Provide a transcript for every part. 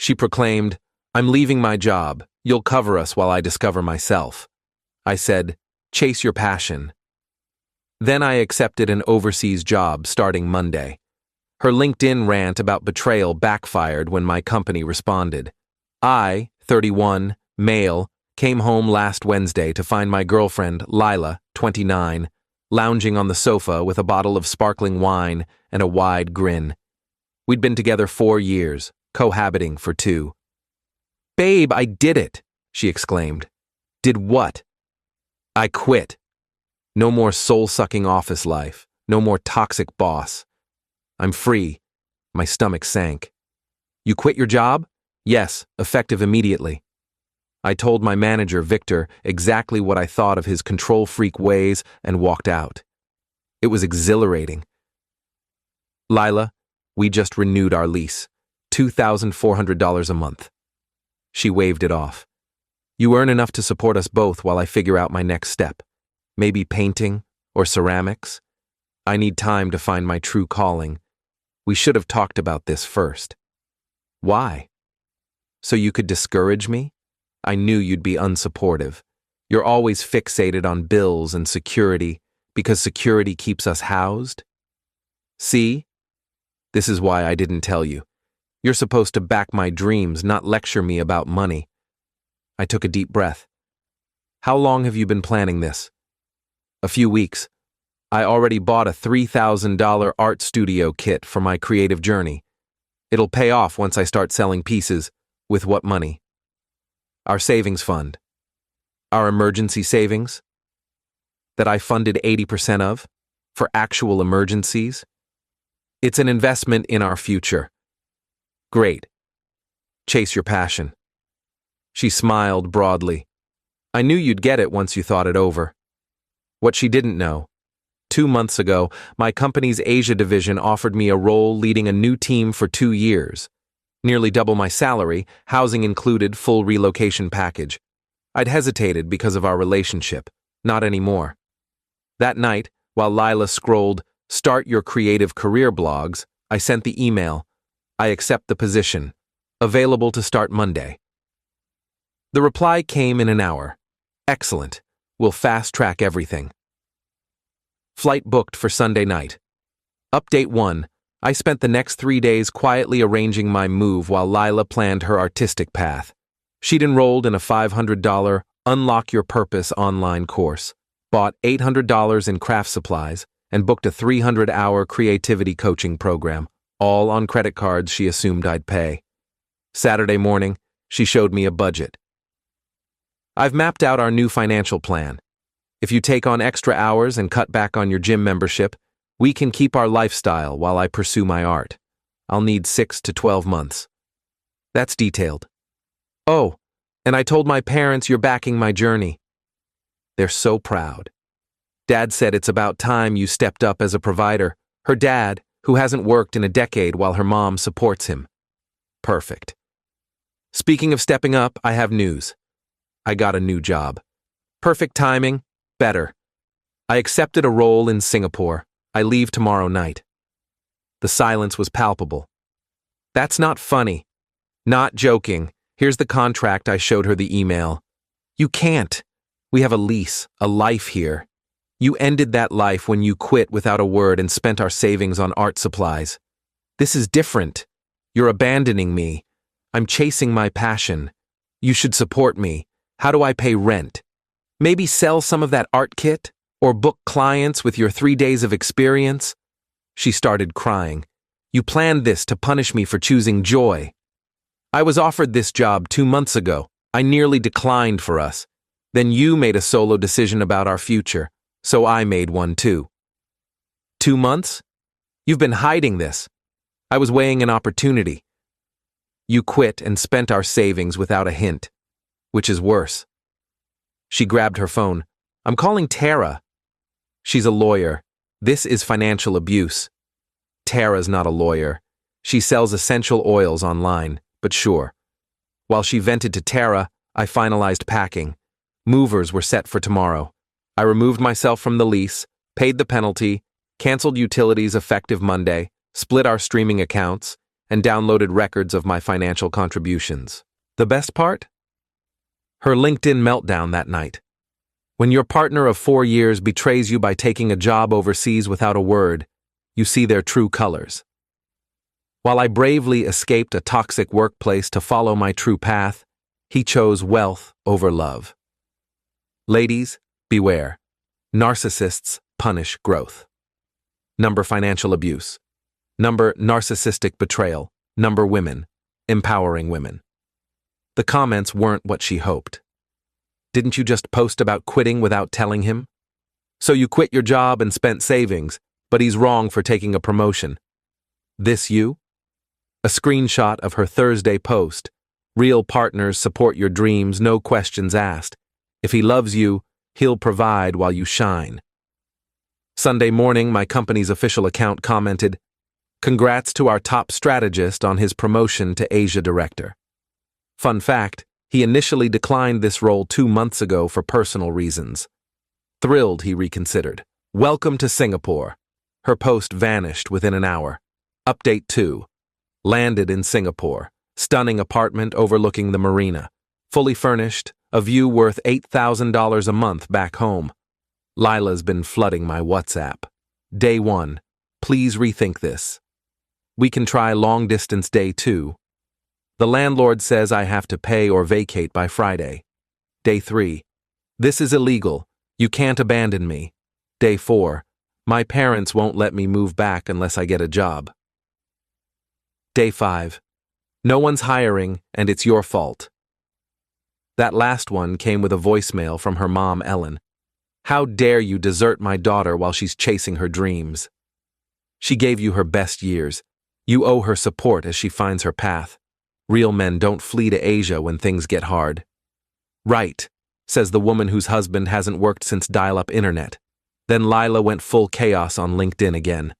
She proclaimed, "I'm leaving my job. You'll cover us while I discover myself." I said, "Chase your passion." Then I accepted an overseas job starting Monday. Her LinkedIn rant about betrayal backfired when my company responded. I, 31, male, came home last Wednesday to find my girlfriend, Lila, 29, lounging on the sofa with a bottle of sparkling wine and a wide grin. We'd been together 4 years, cohabiting for 2. "Babe, I did it," she exclaimed. "Did what?" "I quit. No more soul-sucking office life. No more toxic boss. I'm free." My stomach sank. "You quit your job?" "Yes, effective immediately." I told my manager, Victor, exactly what I thought of his control freak ways and walked out. It was exhilarating. "Lila, we just renewed our lease. $2,400 a month." She waved it off. "You earn enough to support us both while I figure out my next step. Maybe painting or ceramics. I need time to find my true calling. We should have talked about this first." "Why?" "So you could discourage me? I knew you'd be unsupportive. You're always fixated on bills and security because security keeps us housed." "See? This is why I didn't tell you. You're supposed to back my dreams, not lecture me about money." I took a deep breath. "How long have you been planning this?" "A few weeks. I already bought a $3,000 art studio kit for my creative journey. It'll pay off once I start selling pieces." "With what money?" "Our savings fund." "Our emergency savings?" "That I funded 80% of? For actual emergencies?" "It's an investment in our future." "Great. Chase your passion." She smiled broadly. "I knew you'd get it once you thought it over." What she didn't know: 2 months ago, my company's Asia division offered me a role leading a new team for 2 years. Nearly double my salary, housing included, full relocation package. I'd hesitated because of our relationship. Not anymore. That night, while Lila scrolled, "Start your creative career blogs," I sent the email. "I accept the position. Available to start Monday." The reply came in an hour. "Excellent. We'll fast-track everything." Flight booked for Sunday night. Update 1. I spent the next 3 days quietly arranging my move while Lila planned her artistic path. She'd enrolled in a $500 Unlock Your Purpose online course, bought $800 in craft supplies, and booked a 300-hour creativity coaching program, all on credit cards she assumed I'd pay. Saturday morning, she showed me a budget. "I've mapped out our new financial plan. If you take on extra hours and cut back on your gym membership, we can keep our lifestyle while I pursue my art. I'll need 6 to 12 months. That's detailed. "Oh, and I told my parents you're backing my journey." They're so proud. "Dad said it's about time you stepped up as a provider." Her dad, who hasn't worked in a decade while her mom supports him. Perfect. Speaking of stepping up, I have news. I got a new job. Perfect timing, better. I accepted a role in Singapore. I leave tomorrow night. The silence was palpable. "That's not funny." "Not joking. Here's the contract." I showed her the email. "You can't. We have a lease, a life here. You ended that life when you quit without a word and spent our savings on art supplies. This is different. You're abandoning me. I'm chasing my passion. You should support me. How do I pay rent? Maybe sell some of that art kit? Or book clients with your 3 days of experience?" She started crying. "You planned this to punish me for choosing joy." "I was offered this job 2 months ago. I nearly declined for us. Then you made a solo decision about our future, so I made one too." 2 months? You've been hiding this. I was weighing an opportunity. You quit and spent our savings without a hint, which is worse. She grabbed her phone. "I'm calling Tara." She's a lawyer. This is financial abuse. Tara's not a lawyer. She sells essential oils online, but sure. While she vented to Tara, I finalized packing. Movers were set for tomorrow. I removed myself from the lease, paid the penalty, canceled utilities effective Monday, split our streaming accounts, and downloaded records of my financial contributions. The best part? Her LinkedIn meltdown that night. When your partner of 4 years betrays you by taking a job overseas without a word, you see their true colors. While I bravely escaped a toxic workplace to follow my true path, he chose wealth over love. Ladies, beware. Narcissists punish growth. Number financial abuse. Number narcissistic betrayal. Number women, empowering women. The comments weren't what she hoped. Didn't you just post about quitting without telling him? So you quit your job and spent savings, but he's wrong for taking a promotion. This you? A screenshot of her Thursday post. Real partners support your dreams, no questions asked. If he loves you, he'll provide while you shine. Sunday morning, my company's official account commented, "Congrats to our top strategist on his promotion to Asia Director." Fun fact, he initially declined this role 2 months ago for personal reasons. Thrilled, he reconsidered. "Welcome to Singapore." Her post vanished within an hour. Update 2. Landed in Singapore. Stunning apartment overlooking the marina. Fully furnished, a view worth $8,000 a month back home. Lila's been flooding my WhatsApp. Day 1. Please rethink this. We can try long distance day 2. The landlord says I have to pay or vacate by Friday. Day 3. This is illegal. You can't abandon me. Day 4. My parents won't let me move back unless I get a job. Day 5. No one's hiring, and it's your fault. That last one came with a voicemail from her mom, Ellen. "How dare you desert my daughter while she's chasing her dreams? She gave you her best years. You owe her support as she finds her path. Real men don't flee to Asia when things get hard." "Right," says the woman whose husband hasn't worked since dial-up internet. Then Lila went full chaos on LinkedIn again.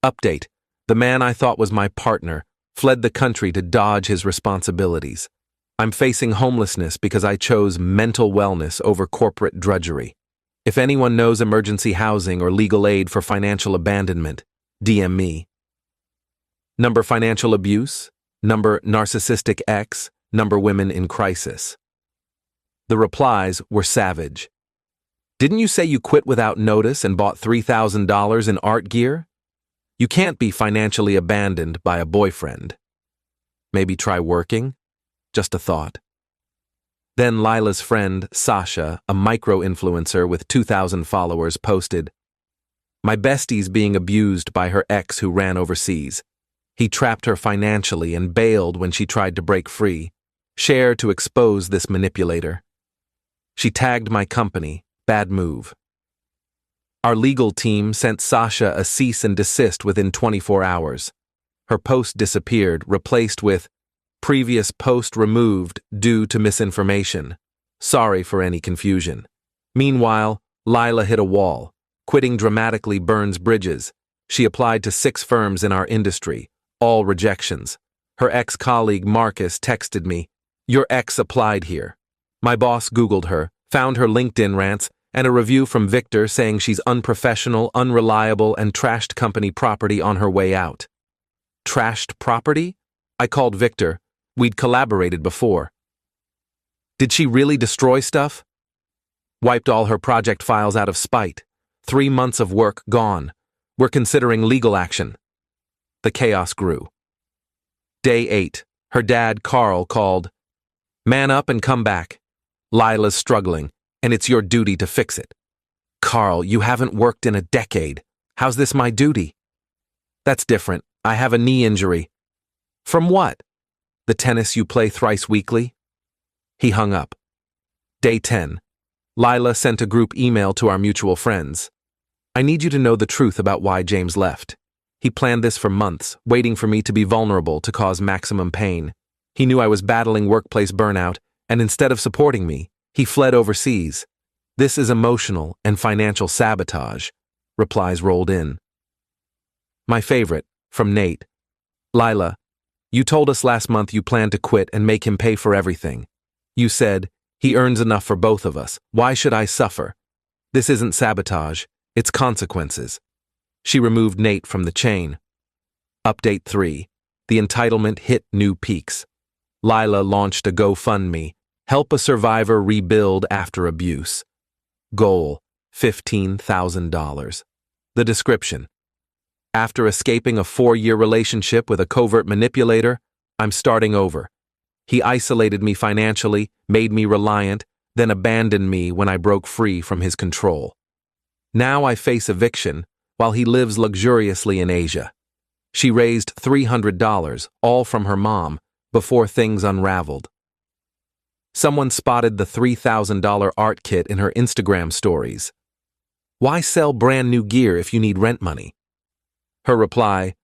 Update. The man I thought was my partner fled the country to dodge his responsibilities. I'm facing homelessness because I chose mental wellness over corporate drudgery. If anyone knows emergency housing or legal aid for financial abandonment, DM me. Number financial abuse. Number narcissistic ex. Number women in crisis. The replies were savage. "Didn't you say you quit without notice and bought $3,000 in art gear? You can't be financially abandoned by a boyfriend. Maybe try working? Just a thought." Then Lila's friend, Sasha, a micro-influencer with 2,000 followers, posted, "My bestie's being abused by her ex who ran overseas. He trapped her financially and bailed when she tried to break free. Share to expose this manipulator." She tagged my company. Bad move. Our legal team sent Sasha a cease and desist within 24 hours. Her post disappeared, replaced with, "Previous post removed due to misinformation. Sorry for any confusion." Meanwhile, Lila hit a wall. Quitting dramatically burns bridges. She applied to 6 firms in our industry. All rejections. Her ex-colleague Marcus texted me, "Your ex applied here." My boss Googled her, found her LinkedIn rants, and a review from Victor saying she's unprofessional, unreliable, and trashed company property on her way out. Trashed property? I called Victor. We'd collaborated before. Did she really destroy stuff? Wiped all her project files out of spite. 3 months of work gone. We're considering legal action. The chaos grew. Day 8. Her dad, Carl, called. "Man up and come back. Lila's struggling, and it's your duty to fix it." "Carl, you haven't worked in a decade. How's this my duty?" "That's different. I have a knee injury." "From what? The tennis you play thrice weekly?" He hung up. Day 10. Lila sent a group email to our mutual friends. "I need you to know the truth about why James left. He planned this for months, waiting for me to be vulnerable to cause maximum pain. He knew I was battling workplace burnout, and instead of supporting me, he fled overseas. This is emotional and financial sabotage." Replies rolled in. My favorite, from Nate. "Lila, you told us last month you planned to quit and make him pay for everything. You said, he earns enough for both of us. Why should I suffer? This isn't sabotage, it's consequences." She removed Nate from the chain. Update 3. The entitlement hit new peaks. Lila launched a GoFundMe, help a survivor rebuild after abuse. Goal, $15,000. The description: after escaping a 4-year relationship with a covert manipulator, I'm starting over. He isolated me financially, made me reliant, then abandoned me when I broke free from his control. Now I face eviction while he lives luxuriously in Asia. She raised $300, all from her mom, before things unraveled. Someone spotted the $3,000 art kit in her Instagram stories. Why sell brand new gear if you need rent money? Her reply: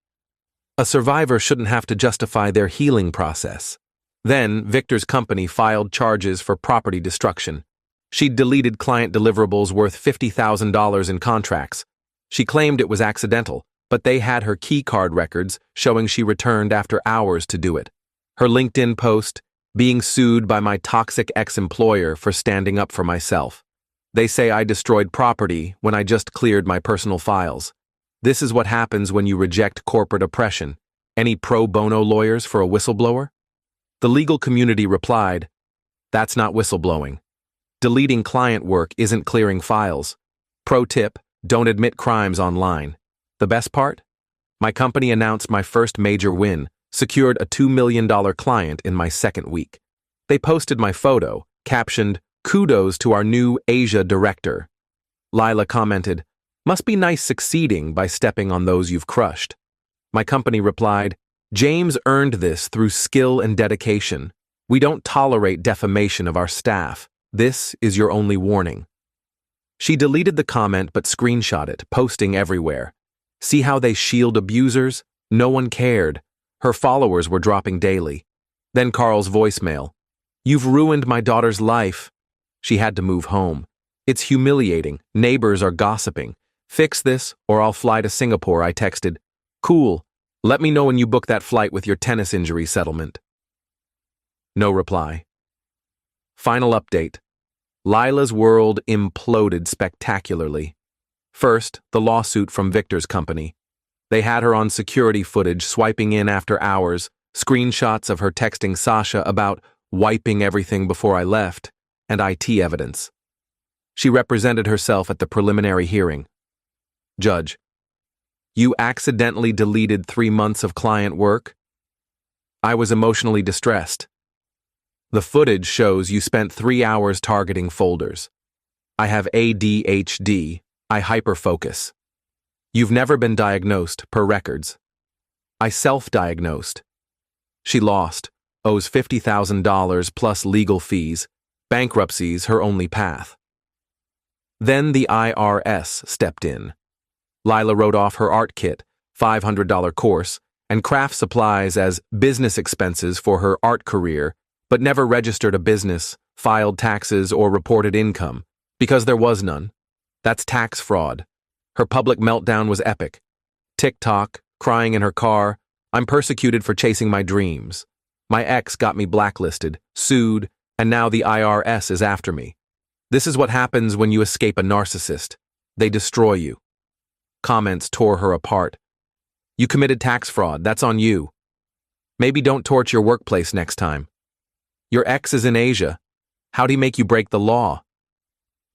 a survivor shouldn't have to justify their healing process. Then, Victor's company filed charges for property destruction. She'd deleted client deliverables worth $50,000 in contracts. She claimed it was accidental, but they had her keycard records showing she returned after hours to do it. Her LinkedIn post: being sued by my toxic ex-employer for standing up for myself. They say I destroyed property when I just cleared my personal files. This is what happens when you reject corporate oppression. Any pro bono lawyers for a whistleblower? The legal community replied, that's not whistleblowing. Deleting client work isn't clearing files. Pro tip: don't admit crimes online. The best part? My company announced my first major win, secured a $2 million client in my second week. They posted my photo, captioned, "Kudos to our new Asia director." Lila commented, "Must be nice succeeding by stepping on those you've crushed." My company replied, "James earned this through skill and dedication. We don't tolerate defamation of our staff. This is your only warning." She deleted the comment but screenshot it, posting everywhere. See how they shield abusers? No one cared. Her followers were dropping daily. Then Carl's voicemail: "You've ruined my daughter's life." She had to move home. "It's humiliating. Neighbors are gossiping. Fix this or I'll fly to Singapore," I texted. "Cool. Let me know when you book that flight with your tennis injury settlement." No reply. Final update. Lila's world imploded spectacularly. First, the lawsuit from Victor's company. They had her on security footage swiping in after hours, screenshots of her texting Sasha about wiping everything before I left, and IT evidence. She represented herself at the preliminary hearing. Judge: you accidentally deleted 3 months of client work? I was emotionally distressed. The footage shows you spent 3 hours targeting folders. I have ADHD. I hyperfocus. You've never been diagnosed, per records. I self-diagnosed. She lost, owes $50,000 plus legal fees. Bankruptcy's her only path. Then the IRS stepped in. Lila wrote off her art kit, $500 course, and craft supplies as business expenses for her art career, but never registered a business, filed taxes, or reported income, because there was none. That's tax fraud. Her public meltdown was epic. TikTok, crying in her car, "I'm persecuted for chasing my dreams. My ex got me blacklisted, sued, and now the IRS is after me." This is what happens when you escape a narcissist. They destroy you. Comments tore her apart. You committed tax fraud, that's on you. Maybe don't torch your workplace next time. Your ex is in Asia. How'd he make you break the law?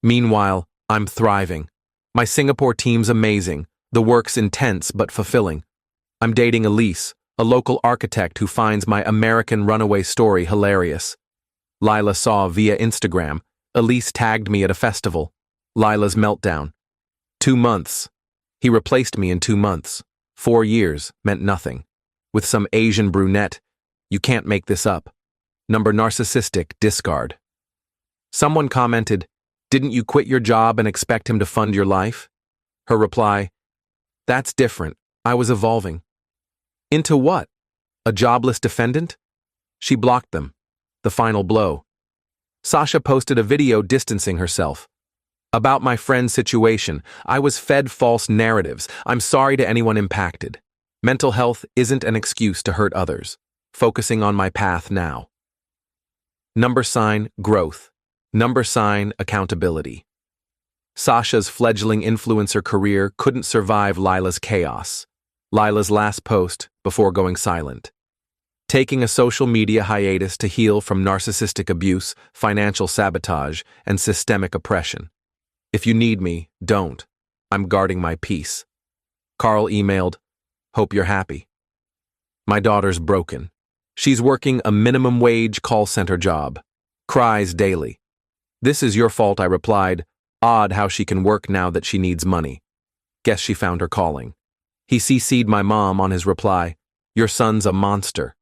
Meanwhile, I'm thriving. My Singapore team's amazing. The work's intense but fulfilling. I'm dating Elise, a local architect who finds my American runaway story hilarious. Lila saw via Instagram. Elise tagged me at a festival. Lila's meltdown. 2 months. He replaced me in 2 months. 4 years meant nothing. With some Asian brunette. You can't make this up. Number narcissistic, discard. Someone commented, "Didn't you quit your job and expect him to fund your life?" Her reply, "That's different. I was evolving." Into what? A jobless defendant? She blocked them. The final blow. Sasha posted a video distancing herself. "About my friend's situation, I was fed false narratives. I'm sorry to anyone impacted. Mental health isn't an excuse to hurt others. Focusing on my path now." Number sign, growth. Number sign, accountability. Sasha's fledgling influencer career couldn't survive Lila's chaos. Lila's last post, before going silent. Taking a social media hiatus to heal from narcissistic abuse, financial sabotage, and systemic oppression. If you need me, don't. I'm guarding my peace. Carl emailed, hope you're happy. My daughter's broken. She's working a minimum wage call center job. Cries daily. This is your fault, I replied. Odd how she can work now that she needs money. Guess she found her calling. He CC'd my mom on his reply. Your son's a monster.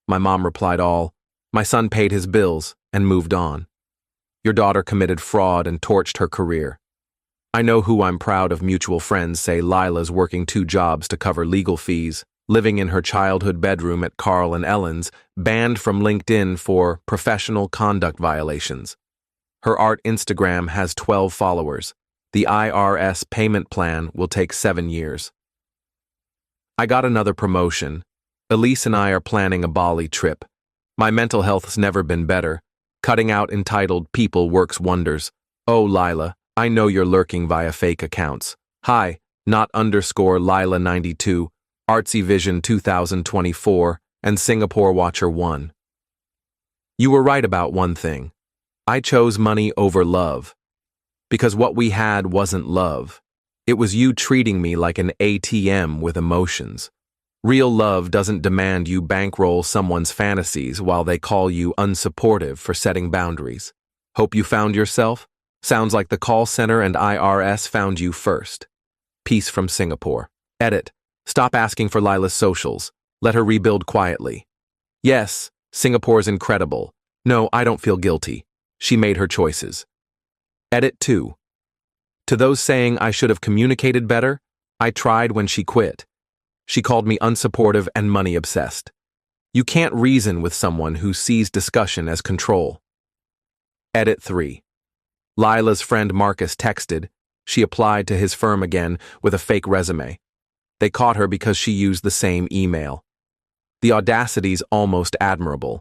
My mom replied all. My son paid his bills and moved on. Your daughter committed fraud and torched her career. I know who I'm proud of. Mutual friends say Lila's working 2 jobs to cover legal fees, living in her childhood bedroom at Carl and Ellen's, banned from LinkedIn for professional conduct violations. Her art Instagram has 12 followers. The IRS payment plan will take 7 years. I got another promotion. Elise and I are planning a Bali trip. My mental health's never been better. Cutting out entitled people works wonders. Oh, Lila, I know you're lurking via fake accounts. Hi, not underscore Lila92, Artsy Vision 2024, and Singapore Watcher 1. You were right about one thing. I chose money over love. Because what we had wasn't love. It was you treating me like an ATM with emotions. Real love doesn't demand you bankroll someone's fantasies while they call you unsupportive for setting boundaries. Hope you found yourself? Sounds like the call center and IRS found you first. Peace from Singapore. Edit. Stop asking for Lila's socials. Let her rebuild quietly. Yes, Singapore's incredible. No, I don't feel guilty. She made her choices. Edit 2. To those saying I should have communicated better, I tried when she quit. She called me unsupportive and money-obsessed. You can't reason with someone who sees discussion as control. Edit 3. Lila's friend Marcus texted. She applied to his firm again with a fake resume. They caught her because she used the same email. The audacity's almost admirable.